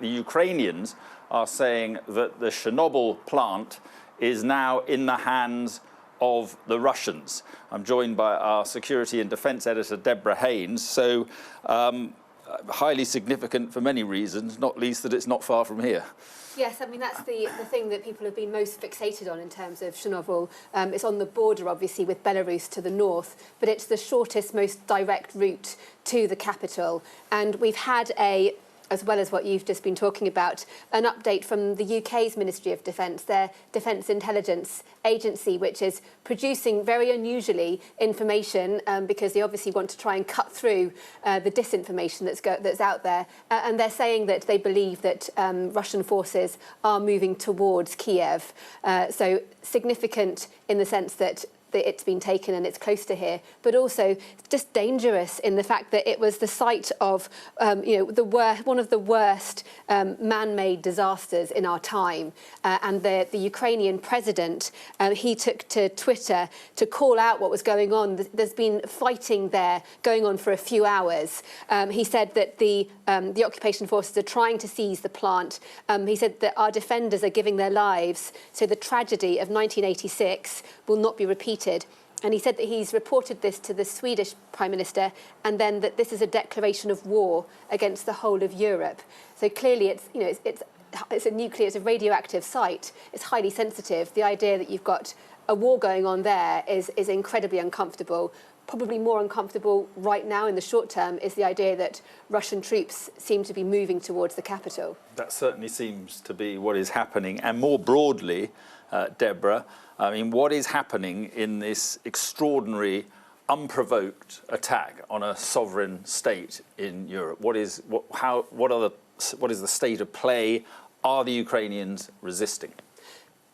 The Ukrainians are saying that the Chernobyl plant is now in the hands of the Russians. I'm joined by our security and defence editor, Deborah Haynes. So, highly significant for many reasons, not least that it's not far from here. Yes, I mean, that's the thing that people have been most fixated on in terms of Chernobyl. It's on the border, obviously, with Belarus to the north, but it's the shortest, most direct route to the capital. And we've had as well as what you've just been talking about, an update from the UK's Ministry of Defence, their Defence Intelligence Agency, which is producing very unusually information because they obviously want to try and cut through the disinformation that's out there. And they're saying that they believe that Russian forces are moving towards Kyiv. So significant in the sense that it's been taken and it's close to here, but also just dangerous in the fact that it was the site of, one of the worst man-made disasters in our time. And the Ukrainian president, he took to Twitter to call out what was going on. There's been fighting there going on for a few hours. He said that the occupation forces are trying to seize the plant. He said that our defenders are giving their lives, so the tragedy of 1986 will not be repeated. And he said that he's reported this to the Swedish Prime Minister, and then that this is a declaration of war against the whole of Europe. So clearly it's a radioactive site. It's highly sensitive. The idea that you've got a war going on there is incredibly uncomfortable. Probably more uncomfortable right now in the short term is the idea that Russian troops seem to be moving towards the capital. That certainly seems to be what is happening. And more broadly, Deborah, I mean, what is happening in this extraordinary, unprovoked attack on a sovereign state in Europe? What is the state of play? Are the Ukrainians resisting?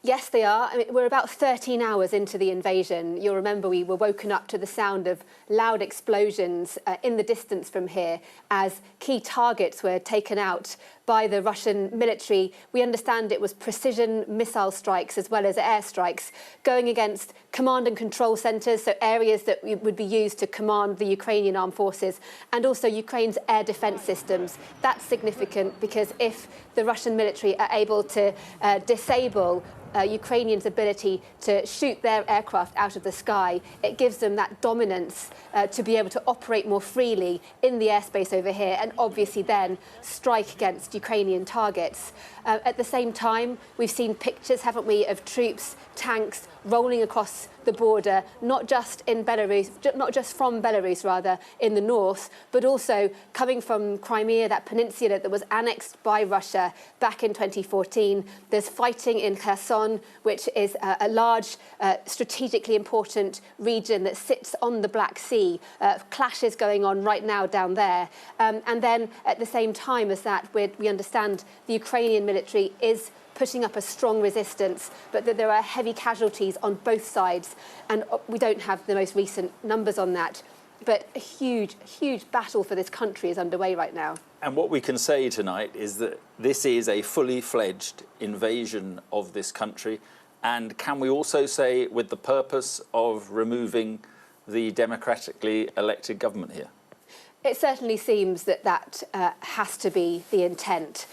Yes, they are. I mean, we're about 13 hours into the invasion. You'll remember we were woken up to the sound of loud explosions in the distance from here as key targets were taken out by the Russian military. We understand it was precision missile strikes as well as airstrikes going against command and control centres, so areas that would be used to command the Ukrainian armed forces, and also Ukraine's air defence systems. That's significant because if the Russian military are able to disable Ukrainians' ability to shoot their aircraft out of the sky, it gives them that dominance to be able to operate more freely in the airspace over here and obviously then strike against Ukrainian targets. At the same time, we've seen pictures, haven't we, of troops, tanks rolling across the border, not just in Belarus, not just from Belarus rather, in the north, but also coming from Crimea, that peninsula that was annexed by Russia back in 2014. There's fighting in Kherson, which is a large, strategically important region that sits on the Black Sea. Clashes going on right now down there. And then at the same time as that, we understand the Ukrainian military is putting up a strong resistance, but that there are heavy casualties on both sides. And we don't have the most recent numbers on that. But a huge, huge battle for this country is underway right now. And what we can say tonight is that this is a fully fledged invasion of this country. And can we also say with the purpose of removing the democratically elected government here? It certainly seems that has to be the intent.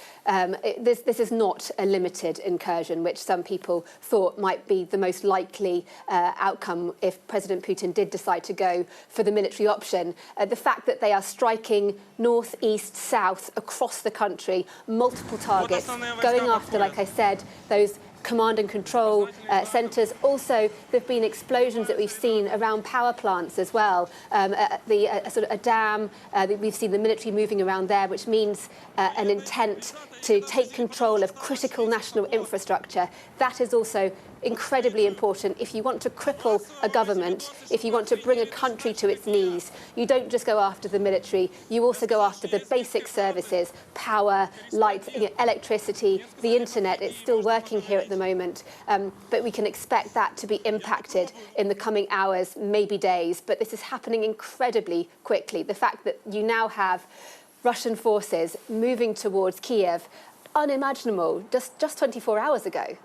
This is not a limited incursion, which some people thought might be the most likely outcome if President Putin did decide to go for the military option. The fact that they are striking north, east, south across the country, multiple targets, going after, like I said, those command and control centres. Also, there have been explosions that we've seen around power plants as well. A dam, we've seen the military moving around there, which means an intent to take control of critical national infrastructure. That is also incredibly important. If you want to cripple a government, if you want to bring a country to its knees, you don't just go after the military, you also go after the basic services, power, light, electricity, the internet. It's still working here at the moment, but we can expect that to be impacted in the coming hours, maybe days. But this is happening incredibly quickly. The fact that you now have Russian forces moving towards Kyiv, unimaginable just 24 hours ago.